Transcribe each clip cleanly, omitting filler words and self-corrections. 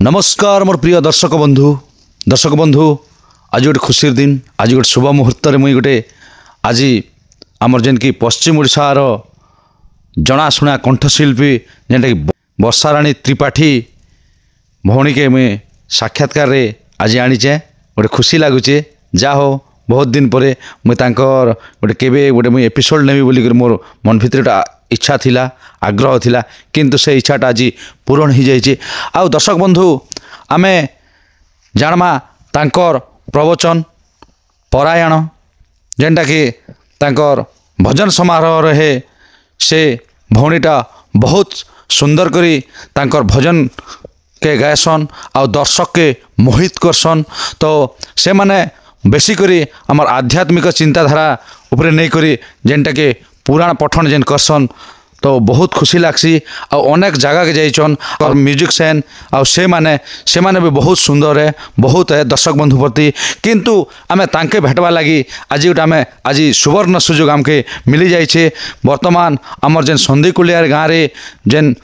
नमस्कार मोर प्रिय दर्शक बंधु आज गोटे खुशी दिन आज गोटे शुभ मुहूर्त मुई गोटे आज आमर जेन कि पश्चिम ओडिशार जनाशुना कंठशिल्पी जेनटा कि वर्षाराणी त्रिपाठी भौणी के मुई साक्षात्कार रे आज आनीचे गोटे खुशी लगुचे जा हो बहुत दिन पर मुई तांकर गोटे केबे गोटे मुई एपिसोड नेबी बोली मोर मन भितर इच्छा थिला आग्रह थिला किंतु से इच्छाटा आज पूरण हो जाइए। आउ दर्शक बंधु आमे जानमा तांकर प्रवचन परायण जेनटा कि तांकर भजन समारोह रहे से भौणीटा बहुत सुंदर करी तांकर भजन के गायसन आउ दर्शक के मोहित करसन। तो से माने बेसी करी आमर आध्यात्मिक चिंताधारा उपरे नहीं करी जेनटा के पुराण पठन जेन करसन तो बहुत खुशी लागसी। आ अनेक जगह के जाइछन और म्यूजिशियन आ से माने भी बहुत सुंदर है बहुत है दर्शक बंधु प्रति किंतु आमे तांके भेटवा लगी आज गोटे आमे आज सुवर्ण सुजोग आमके मिली जाइछे। वर्तमान आमर जेन संदीकुलियार गाँव रे जेन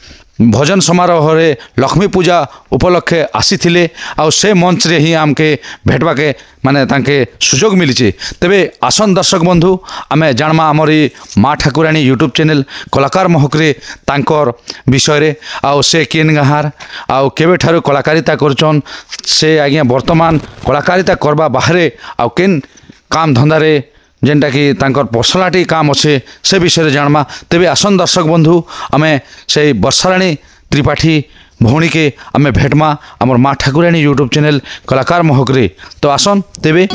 भजन समारोह रे लक्ष्मी पूजा उपलक्षे आसी आ से मंच रे ही आमके भेटवा के माने तांके सुजोग मिली। तेबे आसन दर्शक बंधु आमे जानमा आमरी माँ ठाकुराणी यूट्यूब चैनल कलाकार महकरे तांकर विषय रे आउ से केन गाहार आउ केबे ठारू कलाकारिता करछन से आज्ञा वर्तमान कलाकारिता करबा बाहरे आउ केन काम धंदा रे जेनटा कि तांकर पर्सनालिटी काम अच्छे से विषय में जानमा। तेबे आसन दर्शक बंधु आमे से वर्षाराणी त्रिपाठी भौणी के आमे भेटमा आमर माँ ठाकुराणी यूट्यूब चैनल कलाकार महकरे। तो आसन तेबे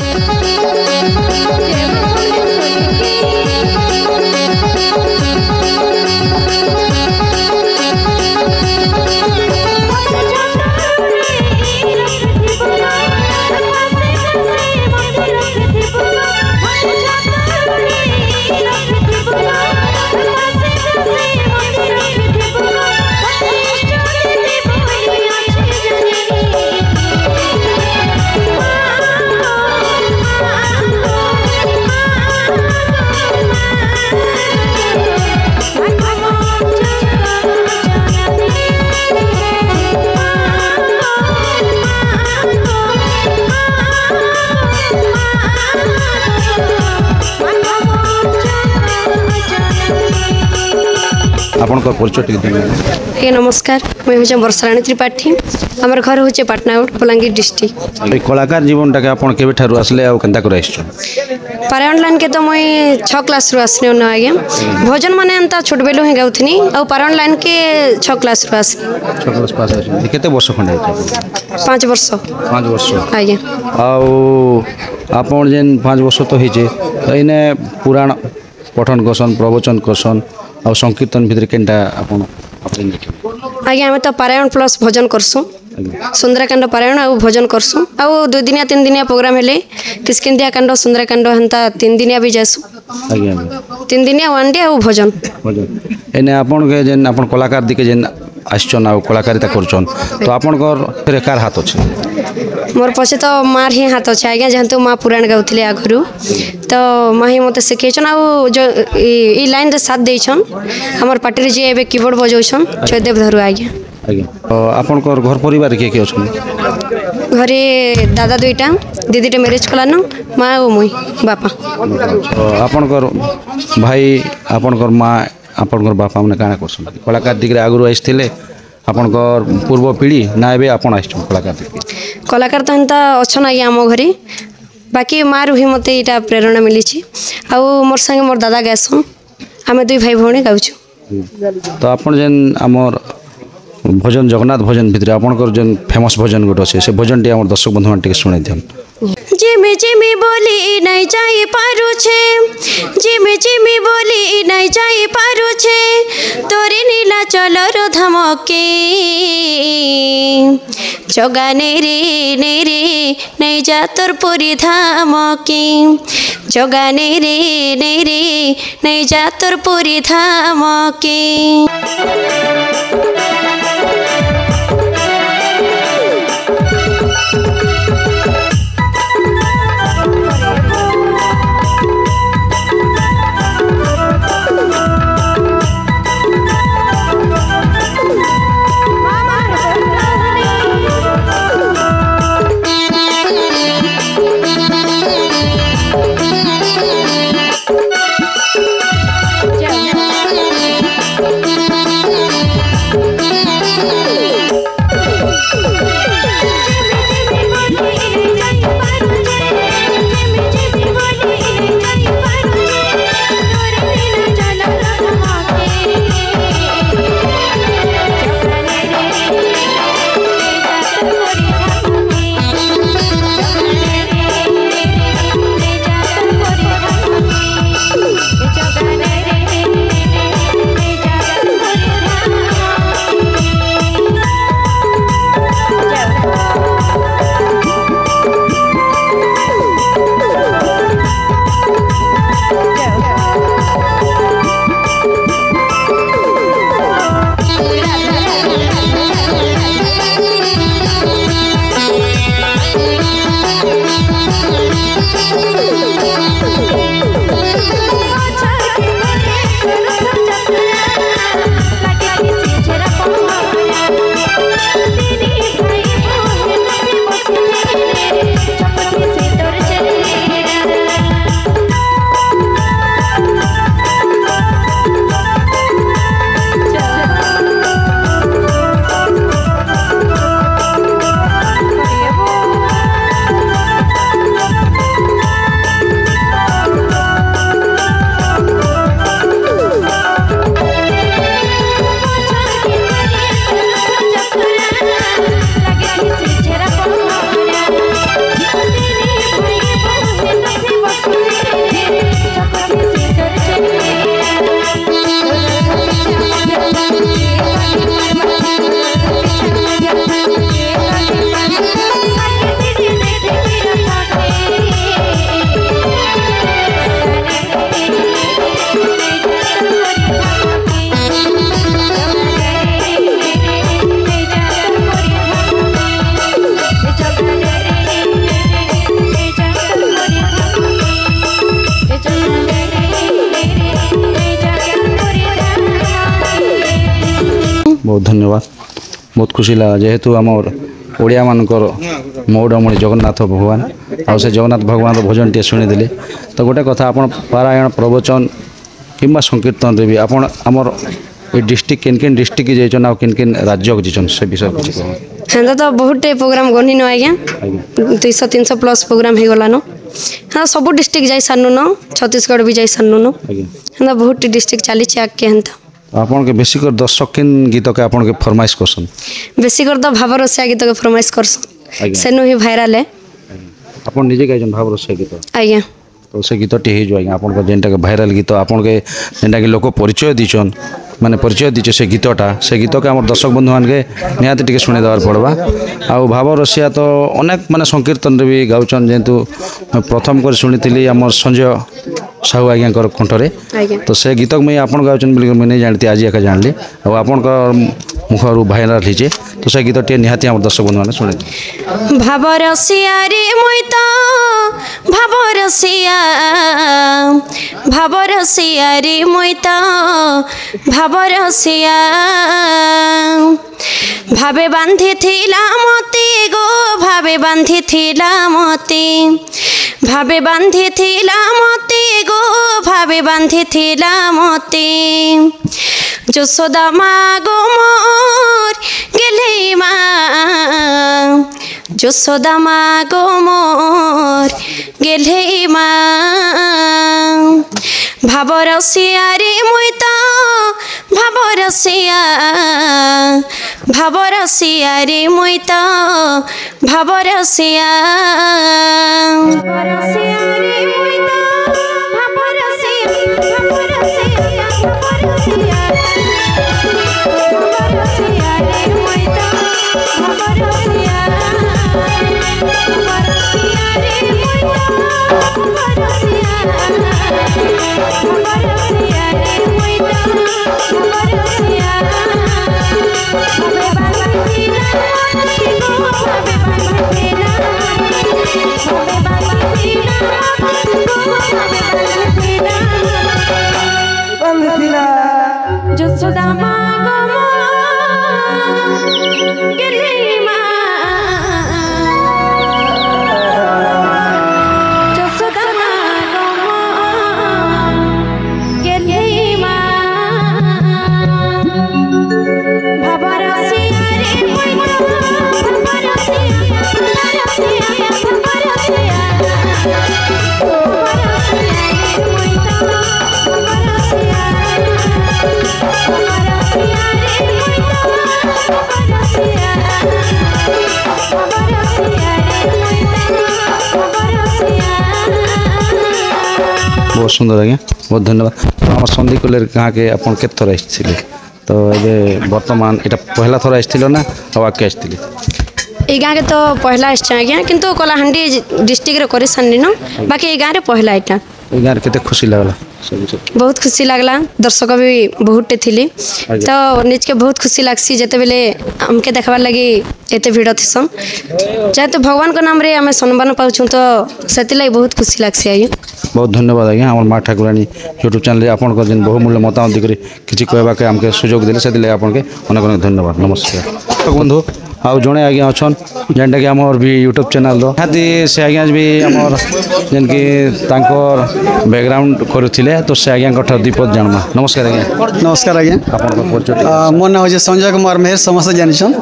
आपन को परिचय टिके नमस्कार मैं हूँ वर्षाराणी त्रिपाठी आमर घर हूँ पाटनागढ़ बलांगीर डिस्ट्रिक्ट। कलाकार जीवनटा के आपन केबे ठारू आसले आ केनता कर आइछ पारायण लाइन के तो मुई 6 क्लास रु आसने न आगे भजन माने अंता छोट बेलु ही गाउथनी आ पारायण लाइन के 6 क्लास रु आस 6 क्लास पास आछ केते वर्ष खंडे 5 वर्ष आगे आउ आपन जेन 5 वर्ष तो हिजे एने पुराण पठन करसन प्रवचन करसन आ संकीर्तन भितर केनटा आपन आगे हमें तो पारायण प्लस भजन करसु सुंदरकांड पारायण आ भजन करसु आ 2 दिनिया 3 दिनिया प्रोग्राम हेले किसकिंदिया कांड सुंदरकांड हंता 3 दिनिया भी जासु आगे 3 दिनिया 1 डे आ भजन एने आपन के जेन आपन कलाकार दिके जेन आछन आ कलाकारिता करछन तो आपन कर कार हाथ अछि मोर पछे तो मार ही हाथ अच्छे आज्ञा जहाँ माँ पुराण गाँवले आगु तो माँ ही मत शिखेन आ जो ई लाइन रे साथ देछन हमर पार्टी जी एबे कीबोर्ड बजाउछन जयदेव धरु आज्ञा आपन घर परिवार के अच्छन घरे दादा 2टा दीदी मैरिज कलान माँ और मुई बापा आपन भाई आपन माँ आपन बापा मैंने काना कर कलाकार दिगरे आगु आसते आपन पूर्व पीढ़ी ना एबे आपन आछन कलाकार तो हेन्ता अच्छन आज्ञा आम घरे बाकी माँ रू ही मत यहाँ प्रेरणा मिली आ मोर संगे मोर दादा गायसन आम 2 भाई भौणी गाँव। तो आपन जेन आमर भजन जगन्नाथ भजन भितर आपन जेन फेमस भजन गोटे अच्छे से भजन टी आमर दर्शक बंधु टे शुणाई दियन जिमी जिमी बोली नहीं जाई पारु छे जिमी जिमी बोली नहीं जाई पारु छे तोरे नीला चलर धमके जगा नेरे नहीं जा तोर पुरी धामके जगा नेरे नहीं जा तोर पुरी धामके। बहुत धन्यवाद बहुत खुशी लगा जेहेतु आमर ओडिया मानकर मौड़मणि जगन्नाथ भगवान आउ से जगन्नाथ भगवान भजन टे शुणीदे तो गोटे कथा आप पारायण प्रवचन कि संकीर्तन भी आप आमर ये डिस्ट्रिक्ट किन किन डिस्ट्रिक्ट जाइछन आ किन किन राज्य जाइछन से विषय कुछ कह हेंदा तो बहुत प्रोग्राम गनी न आज्ञा 200-300 प्लस प्रोग्राम हो गलानो हाँ सब डिस्ट्रिक्ट जाई सानु न छत्तीसगढ़ भी जाई सानु न हेंदा बहुत डिस्ट्रिक्ट चली आगे हेंता आपन के बेसी कर दर्शक किन गीत के आपन के फरमाइश करसन बेसी कर तो भाव रसिया गीत के फरमाइश करसन सेनु ही वायरल है आपन निजे गाइछन भाव रसिया गीत आज्ञा तो से गीत टी हो आपन को जेनटा के वायरल गीत आपन के जेनटा के लोक परिचय दीछन माने परिचय दीचे से गीतटा से गीत के आम दर्शक बंधु मान के निहाती टिके शुणी देवार पड़वा आ भाव रसिया तो अनेक माने संकीर्तन भी गाउछन जेतु प्रथम कर शुणी आम संजय साहू आज्ञा कंठरे तो से गीत मुझे आपन गाउछन बोल मुझे नहीं जानती आज एका जानली और आपन मुखर वायरल हीचे तो से गीत टे निहाती आम दर्शक बंधु मैंने शुणे भाव रसिया रे मुई तो भाव रसिया रे मुई तो भाव रसिया भावे बांधी थिला मते गो भावे बांधी थिला मते भावे बांधी थिला मते गो भावे बांधी थिला मते যশোদা মা গো মোর গেলে মা যশোদা মা গো মোর গেলে মা ভাব রসিয়া রে মুই তো ভাব রসিয়া রে মুই তো ভাব রসিয়া রে মুই তো ভাব রসিয়া যশোদা মা গো মোর গেলে মা যশোদা মা গো মোর গেলে মা ভাব রসিয়া রে মুই তো ভাব রসিয়া बहुत सुंदर आज्ञा बहुत धन्यवाद आम सन्दी कलेर गाँ के आप थर आसते तो ये बर्तमान यहाँ पहला थर आसती ना आगे आसती ये गाँव के तो पहला आज्ञा किंतु कलाहांडी डिस्ट्रिक्ट कर सारी न बाकी ये गाँव पहला यहाँ गाँव के खुशी लगला बहुत खुशी लगला दर्शक भी बहुतटे थिली तो निज के बहुत खुशी लागसी जेते बेले हमके देखबार लगी एते भिड़ थिसन जेहेतु भगवान को नाम रे आमे सम्मान पाउछु तो सेति लगी बहुत खुशी लागसी आइ बहुत धन्यवाद आज्ञा आम माँ ठाकुराणी यूट्यूब चैनल आपन जेन बहुमूल्य मतामत देकर किसी कहवाके आमके सुजोग देले से आपन के अनेक अनेक धन्यवाद नमस्कार तो बंधु आउ जड़े आज्ञा अच्छन जेनटा कि आमर भी यूट्यूब चैनल निहाती से आज्ञा भी आमर जेन कि बैकग्राउंड करुले तो से आज्ञा दीपद जानमा नमस्कार आज्ञा नमस्कार आज्ञा आप मोर ना हो संजय कुमार मेहर समस्त जानिछन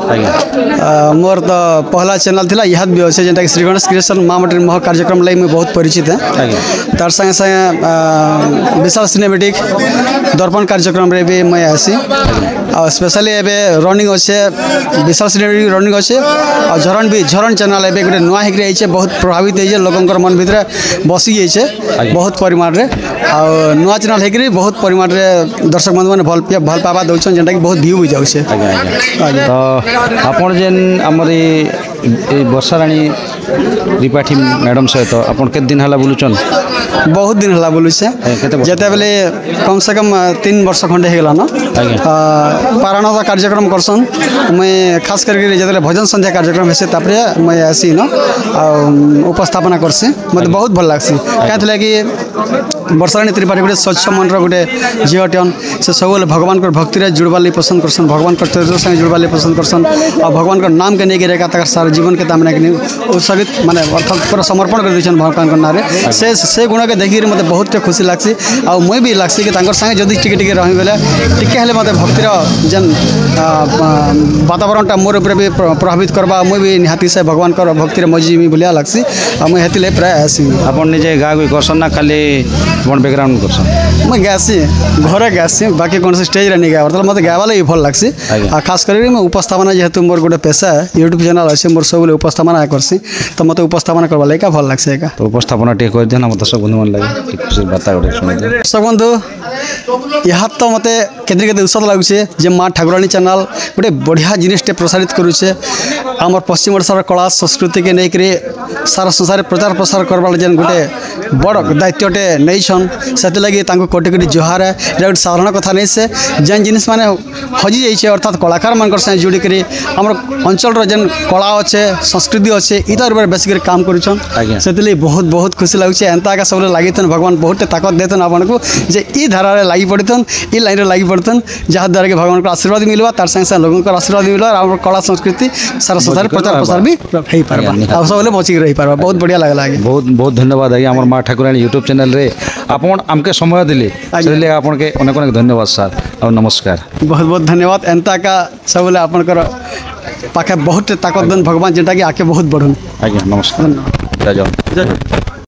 मोर तो पहला चैनल थिला इहाद भी अच्छे जेनटा कि श्री गणेश क्रिएशन माँ मटर मह कार्यक्रम लगी मैं बहुत परिचित है तार संगे संगे विशाल सिनेमेटिक दर्पण कार्यक्रम रे भी मैं आसी और स्पेशली एबे रनिंग अच्छे विशाल सिनेमेटिक रनिंग अच्छे और झरण चैनल एबे गोटे नुआ होकर आइछे बहुत प्रभावित होइछे लोकंकर मन भितर बसी जाइछे बहुत परिमाण रे और नुआ चैनल होकर बहुत परिमाण रे दर्शक बंधु मैंने भल पावा दउछन जेनटा कि बहुत व्यू भी जाउछे तो आपन जेन हमर ए वर्षा रानी त्रिपाठी मैडम सहित आपन केते दिन हला बुलुचन बहुत दिन हला बोलुछे जेते बेले कम से कम 3 वर्ष खंडे हो गला ना पारायण कार्यक्रम करसन मैं खास करके जेते भजन संध्या कार्यक्रम हेसे तापरे मैं आसी न उपस्थापना करसी मते बहुत भल लागसी कहथले कि वर्षाराणी त्रिपाठी गोटे स्वच्छ मन गोटे झीटन से सब भगवान को भक्ति रे जुड़वा लिए पसंद करसन भगवान को चरित्र संगे जुड़वा लिए पसंद करसन और भगवान को नाम के नहीं गिरेगा तक सारा जीवन के तामने कि उत्सर्गित माने अर्थात पूरा समर्पण कर दिछन भगवान को नारे से गुण के देखि मते बहुत खुशी लागसी आ मैं भी लागसी कि तांकर संगे जदी टिके टिके रही बेले टिके हेले मते भक्तिर जन वातावरणटा मोर ऊपर भी प्रभावित करबा मैं भी निहाती से भगवान को भक्तिर मजी में बुलिया लागसी आ मैं हेतिले प्राय आसी आपन निजे गा कोई करसन ना खाली अपन बैकग्राउंड करसन मैं गासी घरे गासी बाकी कौन से स्टेज रे नहीं गावर मतलब मते गावाले ही भल लागसी आ खास करके मैं उपस्थापना जेहेतु मोर गोटे पेशा है यूट्यूब चैनल अच्छे मोर सब उपस्थापना करसी तो मते उपस्थापना करबा लेका भल लागसी का तो उपस्थापना टे कर देना मत दर्शक बंधु मन लागे खुशी बात गोटे सुनि दे दर्शक बंधु यहाँ तो मते केते केते उत्साह लागुचे जे माँ ठाकुराणी चैनल गोटे बढ़िया जिनिसटे प्रसारित करुचे आमर पश्चिम ओडिशार कला संस्कृति के नहीं करी सारा संसार प्रचार प्रसार करवार जेन गोटे बड़ दायित्वटे नहीं छन से लगी कोटि कोटि जुहार है गोटे साधारण कथा नहीं से जेन जिनिस माने हजि जाइए अर्थात कलाकार मान साथ जोड़िक आम अंचल जेन कला अच्छे संस्कृति अच्छे इतर बेसिक काम करुछन से बहुत बहुत खुशी लगुचे एंता सब लगी भगवान बहुत ताकत देतन आपन को जे ई धारा लगी पड़तन ई लाइन लगी पड़तन जहाँ द्वारा कि भगवान को आशीर्वाद मिलवा तार संगे संगे लोगों को आशीर्वाद मिलवा और कला संस्कृति सारा संसार प्रचार प्रसार भी हो पार्बा और सब बचिक रही पार्बा बहुत बढ़िया लगला बहुत बहुत धन्यवाद आज्ञा आम माँ ठाकुराणी यूट्यूब चैनल रे आपन आमके समय दिले से आपन के अनेक अनेक धन्यवाद सर और नमस्कार बहुत बहुत धन्यवाद एंता का सब आपनकर पाखे बहुत ताकत देन भगवान जेटा कि आके बहुत बढ़न आज्ञा नमस्कार जय जय